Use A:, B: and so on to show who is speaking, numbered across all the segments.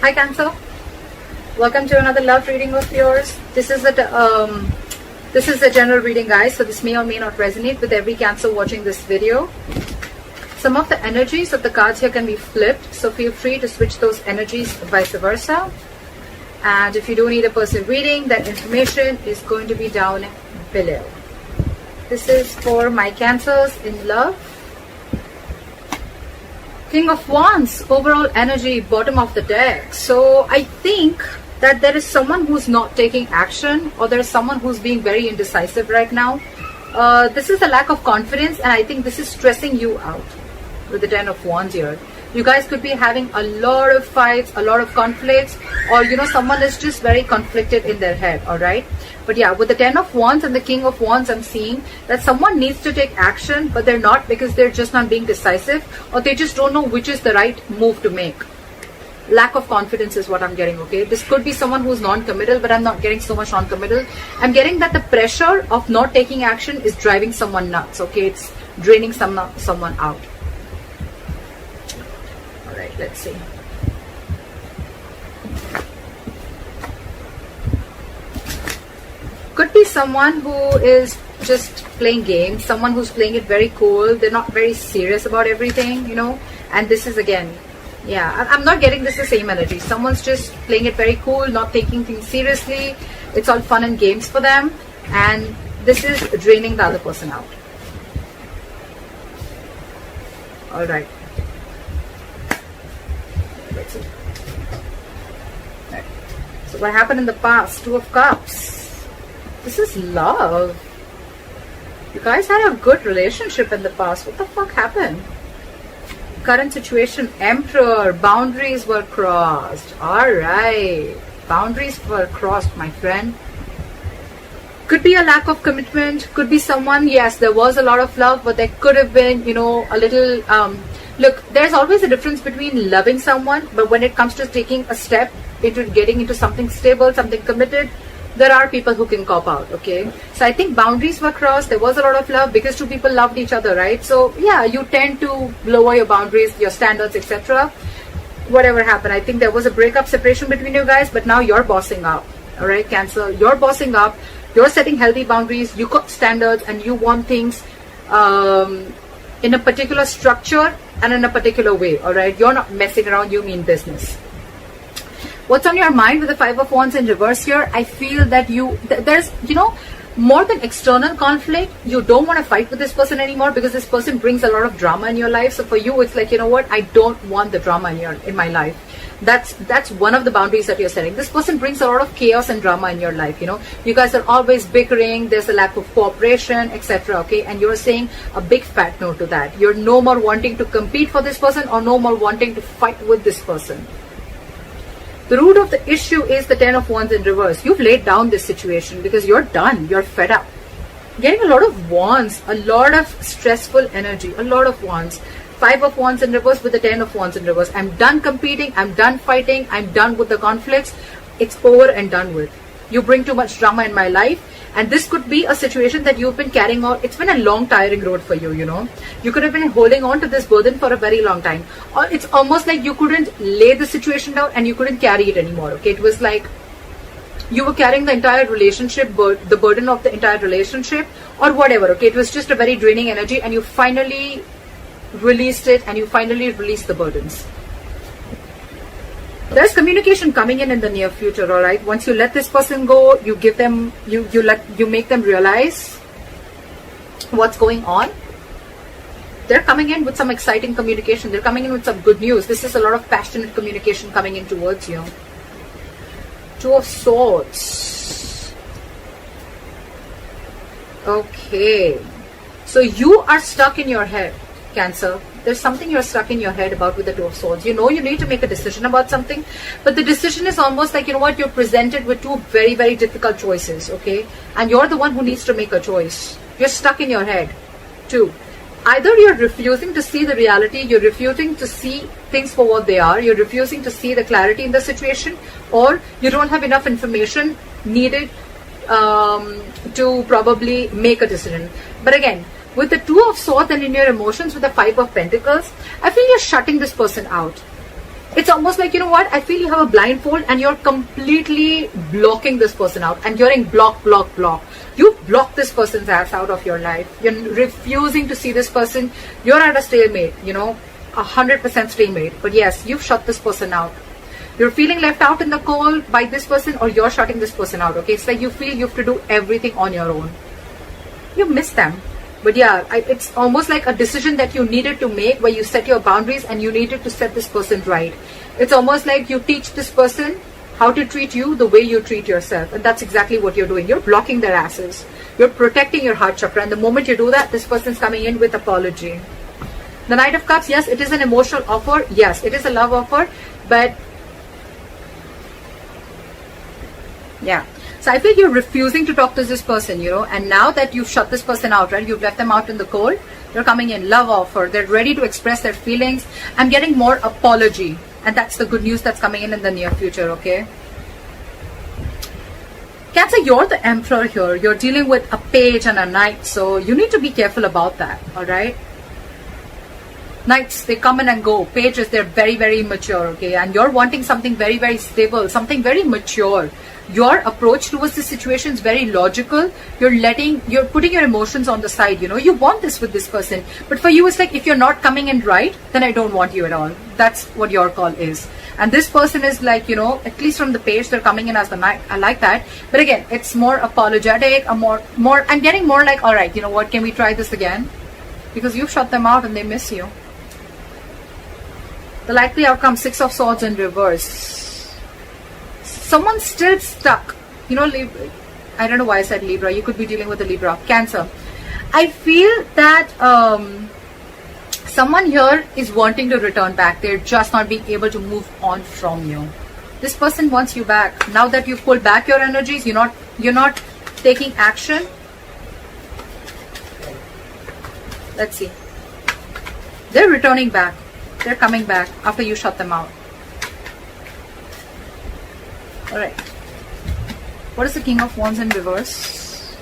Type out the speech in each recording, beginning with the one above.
A: Hi Cancer, welcome to another love reading of yours. This is a general reading, guys, so this may or may not resonate with every Cancer watching this video. Some of the energies of the cards here can be flipped, so feel free to switch those energies vice versa. And if you do need a personal reading, that information is going to be down below. This is for my Cancers in love. King of Wands, overall energy, bottom of the deck. So I think that there is someone who's not taking action, or there is someone who's being very indecisive right now. This is a lack of confidence, and I think this is stressing you out with the 10 of Wands here. You guys could be having a lot of fights, a lot of conflicts, or someone is just very conflicted in their head, all right? But yeah, with the 10 of Wands and the King of Wands, I'm seeing that someone needs to take action, but they're not, because they're just not being decisive, or they just don't know which is the right move to make. Lack of confidence is what I'm getting, okay? This could be someone who's non-committal, but I'm not getting so much non-committal. I'm getting that the pressure of not taking action is driving someone nuts, okay? It's draining someone out. All right, let's see. Could be someone who is just playing games, someone who's playing it very cool. They're not very serious about everything, and this is again, yeah, I'm not getting this the same energy. Someone's just playing it very cool, not taking things seriously. It's all fun and games for them, and this is draining the other person out. All right, let's see. All right. So what happened in the past? Two of Cups. This is love. You guys had a good relationship in the past. What the fuck happened? Current situation, Emperor. Boundaries were crossed. Alright. Boundaries were crossed, my friend. Could be a lack of commitment. Could be someone, yes, there was a lot of love, but there could have been, a little... Look, there's always a difference between loving someone, but when it comes to taking a step into getting into something stable, something committed, there are people who can cop out, okay? So I think boundaries were crossed. There was a lot of love because two people loved each other, right? So yeah, you tend to lower your boundaries, your standards, etc. Whatever happened, I think there was a breakup, separation between you guys, but now you're bossing up, all right, Cancer? You're bossing up. You're setting healthy boundaries. You got standards, and you want things in a particular structure and in a particular way, all right? You're not messing around. You mean business. What's on your mind with the 5 of Wands in reverse here? I feel that there's, more than external conflict, you don't want to fight with this person anymore, because this person brings a lot of drama in your life. So for you, it's like, what? I don't want the drama in my life. That's one of the boundaries that you're setting. This person brings a lot of chaos and drama in your life, You guys are always bickering. There's a lack of cooperation, etc. Okay? And you're saying a big fat no to that. You're no more wanting to compete for this person, or no more wanting to fight with this person. The root of the issue is the 10 of Wands in reverse. You've laid down this situation because you're done. You're fed up. Getting a lot of Wands, a lot of stressful energy, a lot of Wands. 5 of Wands in reverse with the 10 of Wands in reverse. I'm done competing. I'm done fighting. I'm done with the conflicts. It's over and done with. You bring too much drama in my life. And this could be a situation that you've been carrying on. It's been a long, tiring road for you, You could have been holding on to this burden for a very long time. Or it's almost like you couldn't lay the situation down and you couldn't carry it anymore, okay? It was like you were carrying the entire relationship, the burden of the entire relationship, or whatever, okay? It was just a very draining energy, and you finally released it, and you finally released the burdens. There's communication coming in the near future, all right? Once you let this person go, you give them, you make them realize what's going on. They're coming in with some exciting communication. They're coming in with some good news. This is a lot of passionate communication coming in towards you. 2 of Swords. Okay. So you are stuck in your head, Cancer. There's something you're stuck in your head about with the 2 of Swords. You need to make a decision about something, but the decision is almost like, you're presented with two very, very difficult choices, okay? And you're the one who needs to make a choice. You're stuck in your head, too. Either you're refusing to see the reality, you're refusing to see things for what they are, you're refusing to see the clarity in the situation, or you don't have enough information needed to probably make a decision. But again, with the 2 of Swords and in your emotions with the 5 of Pentacles, I feel you're shutting this person out. It's almost like, you know what, I feel you have a blindfold and you're completely blocking this person out, and you're in block. You block this person's ass out of your life. You're refusing to see this person. You're at a stalemate, you know, 100% stalemate. But yes, you've shut this person out. You're feeling left out in the cold by this person, or you're shutting this person out, okay? It's like you feel you have to do everything on your own. You miss them. But yeah, it's almost like a decision that you needed to make, where you set your boundaries and you needed to set this person right. It's almost like you teach this person how to treat you the way you treat yourself. And that's exactly what you're doing. You're blocking their asses. You're protecting your heart chakra. And the moment you do that, this person's coming in with apology. The Knight of Cups, yes, it is an emotional offer. Yes, it is a love offer. But yeah. So I feel you're refusing to talk to this person, you know, and now that you've shut this person out, right, you've left them out in the cold, they're coming in, love offer, they're ready to express their feelings. I'm getting more apology, and that's the good news that's coming in the near future, okay? Cancer, you're the Emperor here. You're dealing with a page and a knight, so you need to be careful about that, all right? Knights, they come in and go. Pages, they're very, very mature, okay? And you're wanting something very, very stable, something very mature. Your approach towards the situation is very logical. You're putting your emotions on the side, you know. You want this with this person. But for you, it's like, if you're not coming in right, then I don't want you at all. That's what your call is. And this person is like, you know, at least from the page, they're coming in as the knight. I like that. But again, it's more apologetic, I'm getting more like, all right, you know what, can we try this again? Because you've shut them out and they miss you. The likely outcome, 6 of Swords in reverse. Someone's still stuck. You know, Libra, I don't know why I said Libra. You could be dealing with a Libra. Cancer. I feel that someone here is wanting to return back. They're just not being able to move on from you. This person wants you back. Now that you've pulled back your energies, you're not taking action. Let's see. They're returning back. They're coming back after you shut them out. Alright. What is the King of Wands in reverse?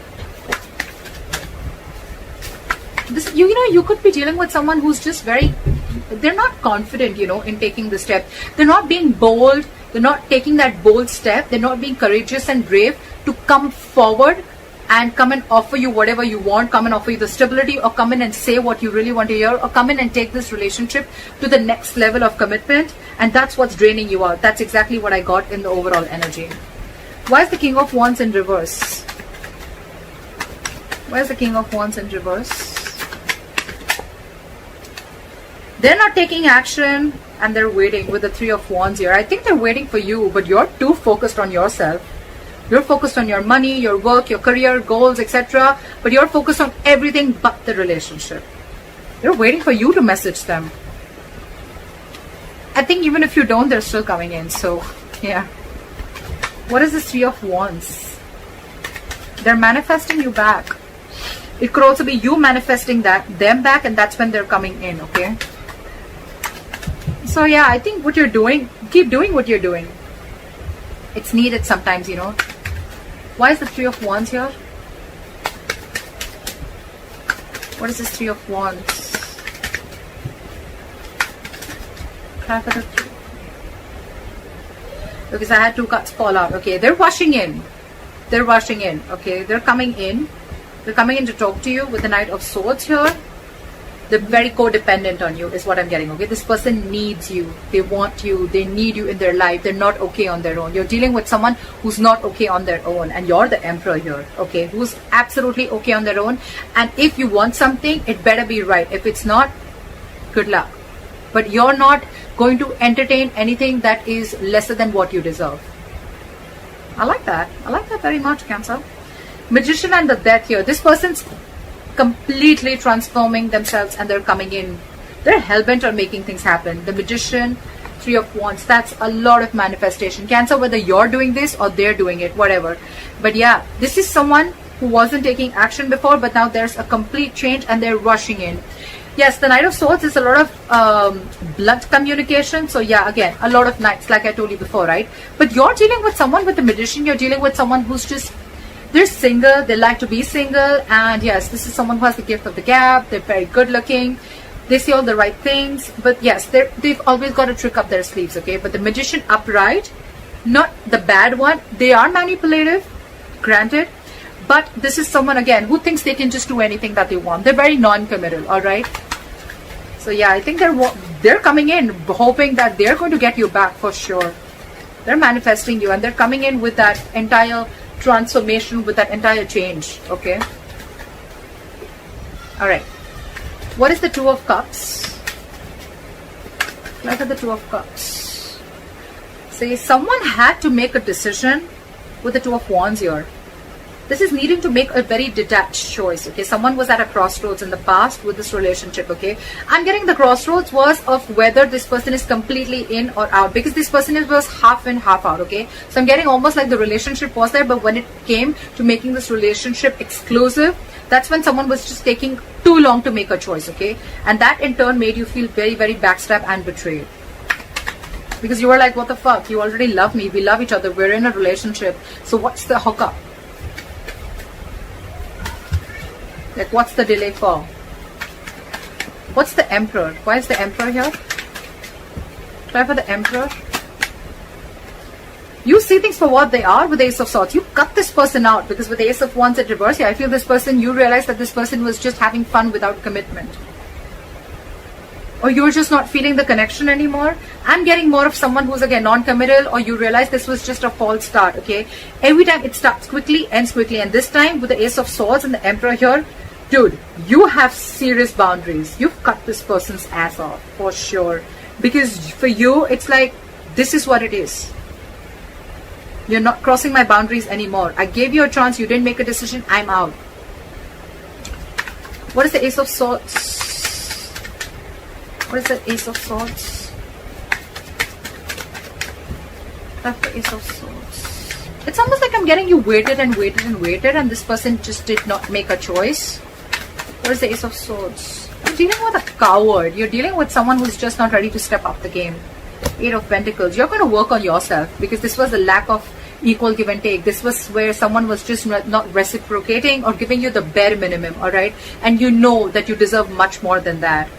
A: This, you know, you could be dealing with someone who's just they're not confident, you know, in taking the step. They're not being bold. They're not taking that bold step. They're not being courageous and brave to come forward and come and offer you whatever you want, come and offer you the stability, or come in and say what you really want to hear, or come in and take this relationship to the next level of commitment. And that's what's draining you out. That's exactly what I got in the overall energy. Why is the King of Wands in reverse? Why is the King of Wands in reverse? They're not taking action and they're waiting with the 3 of Wands here. I think they're waiting for you, but you're too focused on yourself. You're focused on your money, your work, your career, goals, etc. But you're focused on everything but the relationship. They're waiting for you to message them. I think even if you don't, they're still coming in. So, yeah. What is this 3 of Wands? They're manifesting you back. It could also be you manifesting them back, and that's when they're coming in, okay? So, yeah, I think what you're doing, keep doing what you're doing. It's needed sometimes, you know. Why is the 3 of Wands here? What is this 3 of Wands? Because I had 2 cards fall out. Okay, they're rushing in. They're rushing in. Okay, they're coming in. They're coming in to talk to you with the Knight of Swords here. They're very codependent on you is what I'm getting, okay? This person needs you. They want you. They need you in their life. They're not okay on their own. You're dealing with someone who's not okay on their own. And you're the Emperor here, okay? Who's absolutely okay on their own. And if you want something, it better be right. If it's not, good luck. But you're not going to entertain anything that is lesser than what you deserve. I like that. I like that very much, Cancer. Magician and the Death here. This person's completely transforming themselves and they're coming in. They're hellbent on making things happen. The Magician, 3 of Wands, that's a lot of manifestation. Cancer, whether you're doing this or they're doing it, whatever. But yeah, this is someone who wasn't taking action before, but now there's a complete change and they're rushing in. Yes, the Knight of Swords is a lot of blunt communication. So yeah, again, a lot of knights, like I told you before, right? But you're dealing with someone with the Magician. You're dealing with someone who's just, they're single, they like to be single, and yes, this is someone who has the gift of the gab. They're very good looking, They say all the right things, but yes, they've always got a trick up their sleeves, okay? But the Magician upright, not the bad one. They are manipulative, granted, but this is someone, again, who thinks they can just do anything that they want. They're very non-committal, all right? So yeah, I think they're coming in hoping that they're going to get you back for sure. They're manifesting you, and they're coming in with that entire transformation, with that entire change, okay? All right. What is the Two of Cups? Look at the Two of Cups. Say someone had to make a decision with the Two of Wands here. This is needing to make a very detached choice, okay? Someone was at a crossroads in the past with this relationship, okay? I'm getting the crossroads was of whether this person is completely in or out, because this person was half in, half out, okay? So I'm getting almost like the relationship was there, but when it came to making this relationship exclusive, that's when someone was just taking too long to make a choice, okay? And that in turn made you feel very, very backstabbed and betrayed. Because you were like, what the fuck? You already love me. We love each other. We're in a relationship. So what's the hookup? Like, what's the delay for? What's the Emperor? Why is the Emperor here? Try for the Emperor. You see things for what they are with the Ace of Swords. You cut this person out, because with the Ace of Wands in reverse, yeah, I feel this person, you realize that this person was just having fun without commitment. Or you're just not feeling the connection anymore. I'm getting more of someone who's, again, non-committal, or you realize this was just a false start, okay? Every time it starts quickly, ends quickly. And this time with the Ace of Swords and the Emperor here, dude, you have serious boundaries. You've cut this person's ass off, for sure. Because for you, it's like, this is what it is. You're not crossing my boundaries anymore. I gave you a chance. You didn't make a decision. I'm out. What is the Ace of Swords? What is the Ace of Swords? That's the Ace of Swords. It's almost like I'm getting you waited and waited and waited, and this person just did not make a choice. What is the Ace of Swords? You're dealing with a coward. You're dealing with someone who's just not ready to step up the game. Eight of Pentacles. You're going to work on yourself, because this was the lack of equal give and take. This was where someone was just not reciprocating or giving you the bare minimum, all right? And you know that you deserve much more than that.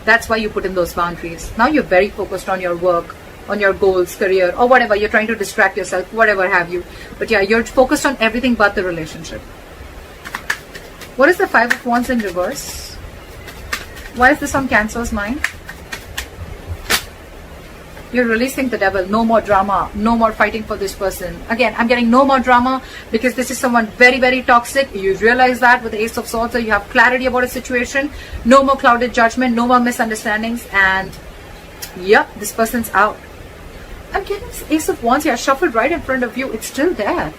A: That's why you put in those boundaries. Now you're very focused on your work, on your goals, career, or whatever. You're trying to distract yourself, whatever have you. But yeah, you're focused on everything but the relationship. What is the Five of Wands in reverse? Why is this on Cancer's mind? You're releasing the devil. No more drama. No more fighting for this person. Again, I'm getting no more drama, because this is someone very, very toxic. You realize that with the Ace of Swords. So you have clarity about a situation. No more clouded judgment. No more misunderstandings. And yeah, this person's out. I'm getting this Ace of Wands here shuffled right in front of you. It's still there.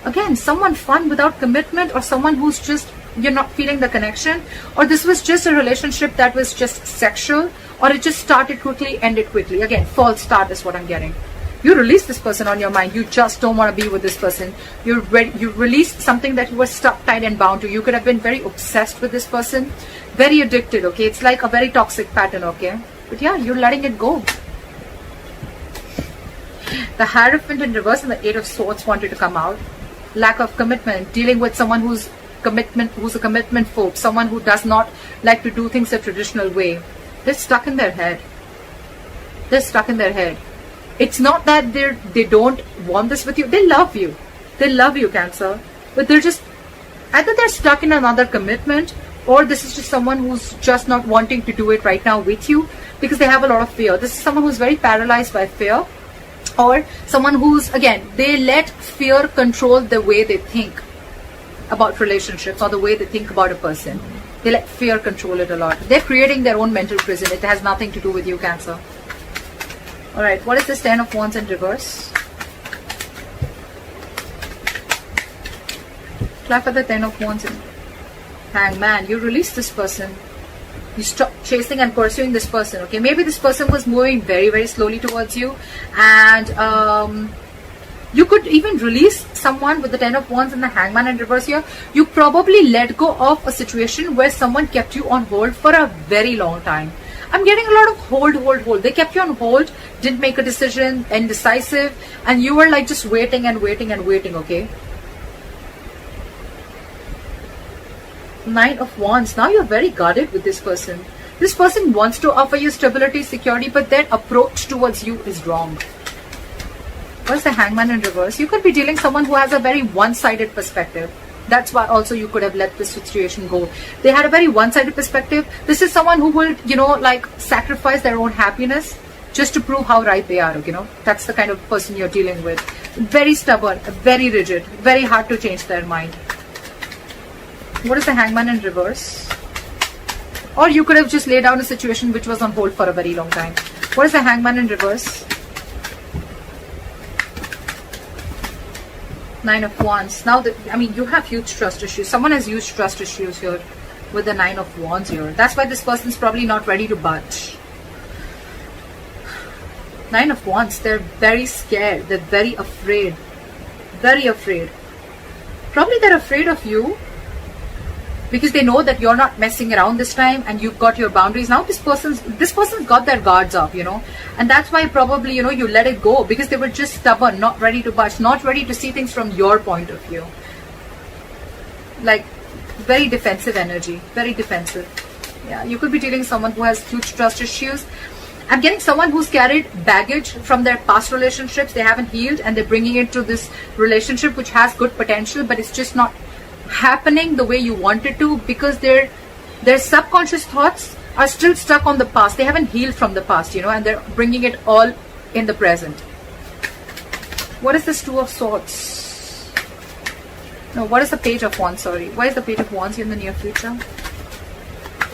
A: Again, someone fun without commitment, or someone who's just, you're not feeling the connection, or this was just a relationship that was just sexual, or it just started quickly, ended quickly. Again, false start is what I'm getting. You release this person on your mind. You just don't want to be with this person. You released something that you were stuck, tied and bound to. You could have been very obsessed with this person, very addicted, okay? It's like a very toxic pattern, okay? But yeah, you're letting it go. The Hierophant in reverse and the Eight of Swords wanted to come out. Lack of commitment, dealing with someone who's a commitment phobe, someone who does not like to do things the traditional way. They're stuck in their head. They're stuck in their head. It's not that they don't want this with you. They love you. They love you, Cancer. But they're just, either they're stuck in another commitment, or this is just someone who's just not wanting to do it right now with you, because they have a lot of fear. This is someone who's very paralyzed by fear, or someone who's, again, they let fear control the way they think about relationships, or the way they think about a person. They let fear control it a lot. They're creating their own mental prison. It has nothing to do with you, Cancer. Alright, what is this Ten of Wands in reverse? Clap for the Ten of Wands in Hangman. You release this person. You stop chasing and pursuing this person, okay? Maybe this person was moving very, very slowly towards you, and you could even release someone with the Ten of Wands and the Hangman in reverse here. You probably let go of a situation where someone kept you on hold for a very long time. I'm getting a lot of hold. They kept you on hold, didn't make a decision, indecisive, and you were like just waiting and waiting and waiting, okay? Nine of Wands. Now you're very guarded with this person. This person wants to offer you stability, security, but their approach towards you is wrong. What's the Hangman in reverse? You could be dealing with someone who has a very one-sided perspective. That's why also you could have let this situation go. They had a very one-sided perspective. This is someone who will, you know, like sacrifice their own happiness just to prove how right they are, you know. That's the kind of person you're dealing with. Very stubborn, very rigid, very hard to change their mind. What is the Hangman in reverse? Or you could have just laid down a situation which was on hold for a very long time. What is the Hangman in reverse? Nine of Wands. Now, I mean, you have huge trust issues. Someone has huge trust issues here with the Nine of Wands here. That's why this person's probably not ready to budge. Nine of Wands. They're very scared. They're very afraid. Very afraid. Probably they're afraid of you because they know that you're not messing around this time and you've got your boundaries. Now this person's got their guards up, you know, and that's why probably, you know, you let it go because they were just stubborn, not ready to budge, not ready to see things from your point of view. Like very defensive energy, very defensive. Yeah, you could be dealing with someone who has huge trust issues. I'm getting someone who's carried baggage from their past relationships. They haven't healed and they're bringing it to this relationship which has good potential, but it's just not happening the way you want it to because their subconscious thoughts are still stuck on the past. They haven't healed from the past, you know, and they're bringing it all in the present. What is this Two of Swords? No, what is the Page of Wands? Sorry, why is the Page of Wands in the near future?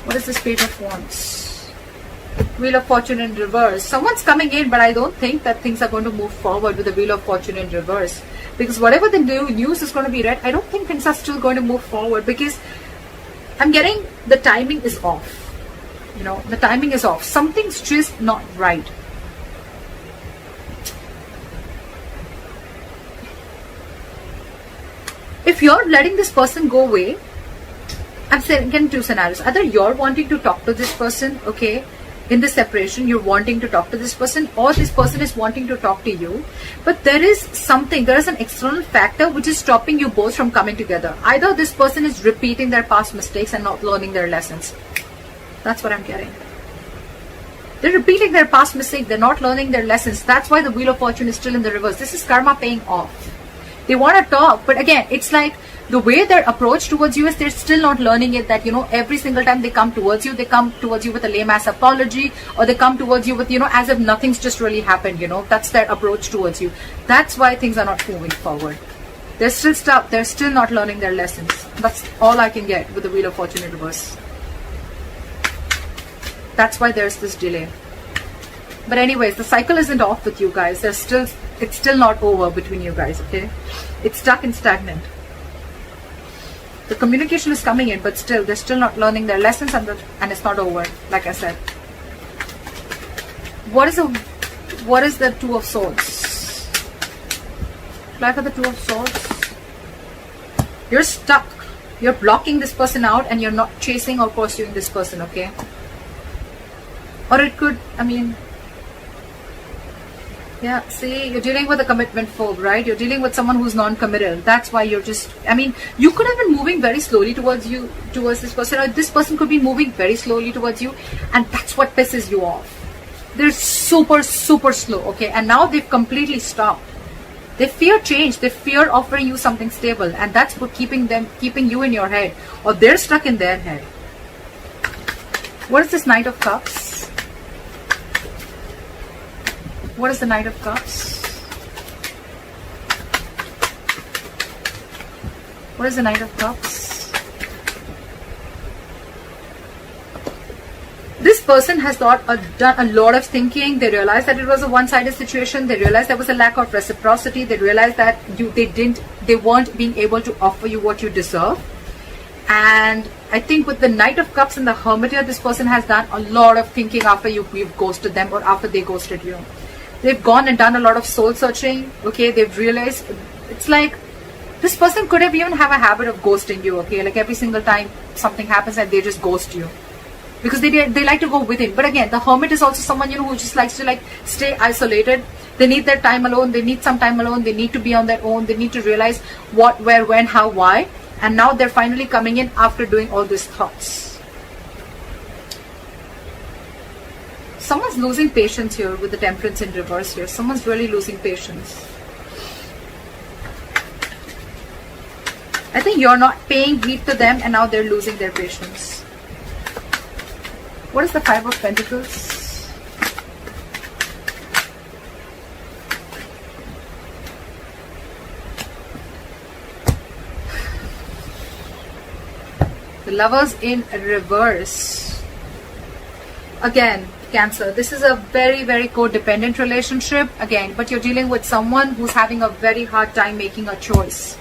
A: What is this Page of Wands? Wheel of Fortune in reverse. Someone's coming in, but I don't think that things are going to move forward with the Wheel of Fortune in reverse. Because whatever the new news is going to be read, I don't think things are still going to move forward because I'm getting the timing is off. You know, the timing is off. Something's just not right. If you're letting this person go away, I'm saying, getting two scenarios. Either you're wanting to talk to this person, okay, in the separation, you're wanting to talk to this person, or this person is wanting to talk to you, but there is an external factor which is stopping you both from coming together. Either this person is repeating their past mistakes and not learning their lessons. That's what I'm getting. They're repeating their past mistake. They're not learning their lessons. That's why the Wheel of Fortune is still in the reverse. This is karma paying off. They want to talk, but again, it's like the way their approach towards you is they're still not learning it, that, you know, every single time they come towards you with a lame ass apology, or they come towards you with, you know, as if nothing's just really happened, you know. That's their approach towards you. That's why things are not moving forward. They're still stuck. They're still not learning their lessons. That's all I can get with the Wheel of Fortune in reverse. That's why there's this delay. But anyways, the cycle isn't off with you guys. It's still not over between you guys, okay? It's stuck and stagnant. The communication is coming in, but still, they're still not learning their lessons, and it's not over, like I said. What is the Two of Swords? Apply for the Two of Swords. You're stuck. You're blocking this person out, and you're not chasing or pursuing this person, okay? Or it could, I mean, yeah, see, you're dealing with a commitment phobe, right? You're dealing with someone who's non-committal. That's why you're just, I mean, you could have been moving very slowly towards this person, or this person could be moving very slowly towards you, and that's what pisses you off. They're super, super slow, okay? And now they've completely stopped. They fear change. They fear offering you something stable, and that's what keeping you in your head, or they're stuck in their head. What is this Knight of Cups? What is the Knight of Cups? What is the Knight of Cups? This person has done a lot of thinking. They realized that it was a one-sided situation. They realized there was a lack of reciprocity. They realized that they weren't being able to offer you what you deserve. And I think with the Knight of Cups and the Hermit here, this person has done a lot of thinking after you've ghosted them, or after they ghosted you. They've gone and done a lot of soul searching, okay? They've realized, it's like this person could have even have a habit of ghosting you, okay? Like every single time something happens and they just ghost you, because they like to go within. But again, the Hermit is also someone, you know, who just likes to like stay isolated. They need their time alone. They need some time alone. They need to be on their own. They need to realize what, where, when, how, why. And now they're finally coming in after doing all these thoughts. Someone's losing patience here with the Temperance in reverse here. Someone's really losing patience. I think you're not paying heed to them and now they're losing their patience. What is the Five of Pentacles? The Lovers in reverse. Again, Cancer, this is a very, very codependent relationship. Again, but you're dealing with someone who's having a very hard time making a choice.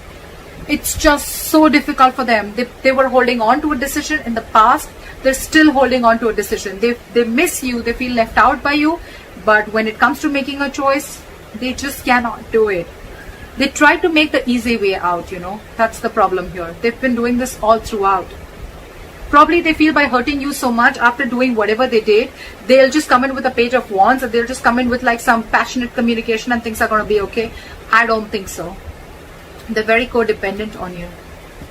A: It's just so difficult for them. They were holding on to a decision in the past. They're still holding on to a decision. They miss you. They feel left out by you. But when it comes to making a choice, they just cannot do it. They try to make the easy way out, you know. That's the problem here. They've been doing this all throughout. Probably they feel by hurting you so much, after doing whatever they did, they'll just come in with a Page of Wands, and they'll just come in with like some passionate communication and things are going to be okay. I don't think so. They're very codependent on you.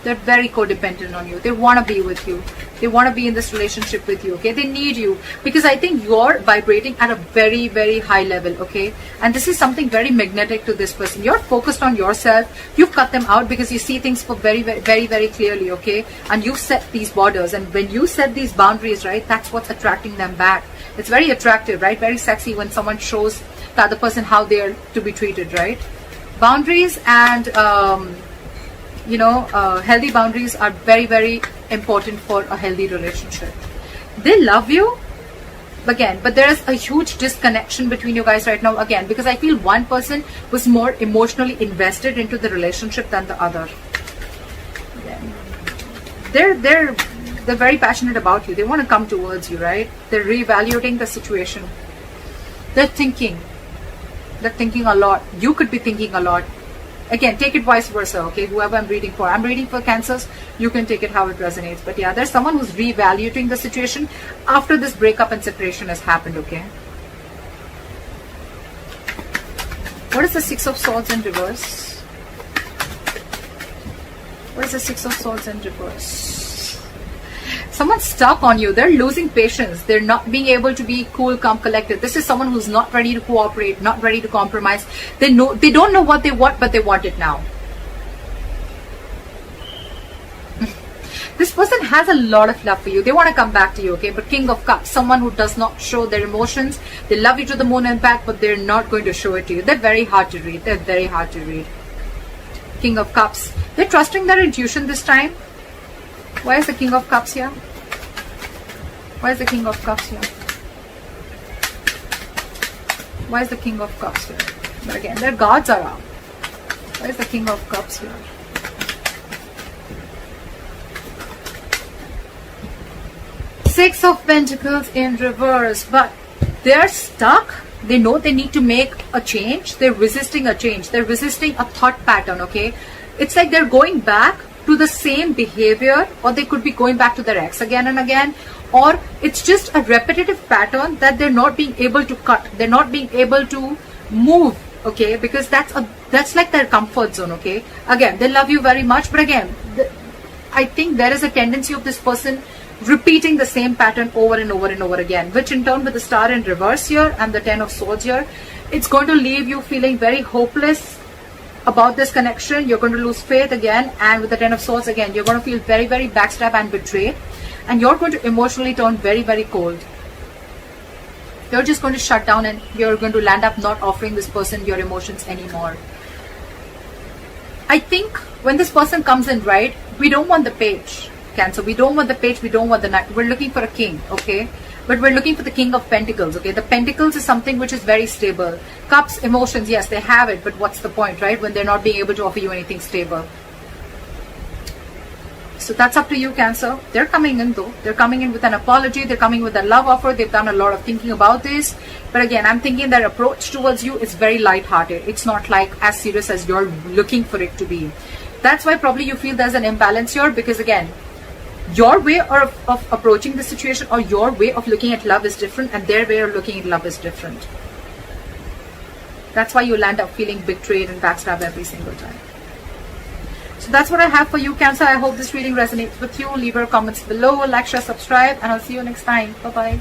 A: They're very codependent on you. They want to be with you. They want to be in this relationship with you, okay? They need you because I think you're vibrating at a very, very high level, okay? And this is something very magnetic to this person. You're focused on yourself. You've cut them out because you see things for very, very, very clearly, okay? And you've set these borders. And when you set these boundaries, right, that's what's attracting them back. It's very attractive, right? Very sexy when someone shows the other person how they're to be treated, right? Boundaries and healthy boundaries are very, very important for a healthy relationship. They love you again, but there is a huge disconnection between you guys right now again, because I feel one person was more emotionally invested into the relationship than the other. They're very passionate about you. They want to come towards you, right? They're reevaluating the situation. They're thinking a lot. You could be thinking a lot. Again, take it vice versa, okay? Whoever I'm reading for. I'm reading for Cancers. You can take it how it resonates. But yeah, there's someone who's reevaluating the situation after this breakup and separation has happened, okay? What is the Six of Swords in reverse? What is the Six of Swords in reverse? Someone's stuck on you. They're losing patience. They're not being able to be cool, calm, collected. This is someone who's not ready to cooperate, not ready to compromise. They don't know what they want, but they want it now. This person has a lot of love for you. They want to come back to you, okay? But King of Cups, someone who does not show their emotions. They love you to the moon and back, but they're not going to show it to you. They're very hard to read. They're very hard to read. King of Cups. They're trusting their intuition this time. Why is the King of Cups here? Why is the King of Cups here? Why is the King of Cups here? But again, their guards are up. Why is the King of Cups here? Six of Pentacles in reverse. But they're stuck. They know they need to make a change. They're resisting a change. They're resisting a thought pattern, okay? It's like they're going back to the same behavior, or they could be going back to their ex again and again, or it's just a repetitive pattern that they're not being able to cut. They're not being able to move, okay? Because that's like their comfort zone, okay? Again, they love you very much, but again, I think there is a tendency of this person repeating the same pattern over and over and over again, which in turn with the Star in reverse here and the Ten of Swords here, it's going to leave you feeling very hopeless about this connection. You're going to lose faith again, and with the Ten of Swords again, you're going to feel very, very backstabbed and betrayed, and you're going to emotionally turn very, very cold. You're just going to shut down, and you're going to land up not offering this person your emotions anymore. I think when this person comes in, right, we don't want the Page, Cancer. We don't want the Page, we don't want the Knight. We're looking for a King, okay? But we're looking for the King of Pentacles, okay? The Pentacles is something which is very stable. Cups, emotions, yes, they have it, but what's the point, right? When they're not being able to offer you anything stable. So that's up to you, Cancer. They're coming in though. They're coming in with an apology. They're coming with a love offer. They've done a lot of thinking about this. But again, I'm thinking their approach towards you is very light-hearted. It's not like as serious as you're looking for it to be. That's why probably you feel there's an imbalance here, because again, your way of approaching the situation or your way of looking at love is different, and their way of looking at love is different. That's why you land up feeling betrayed and backstabbed every single time. So that's what I have for you, Cancer. I hope this reading resonates with you. Leave your comments below, like, share, subscribe, and I'll see you next time. Bye-bye.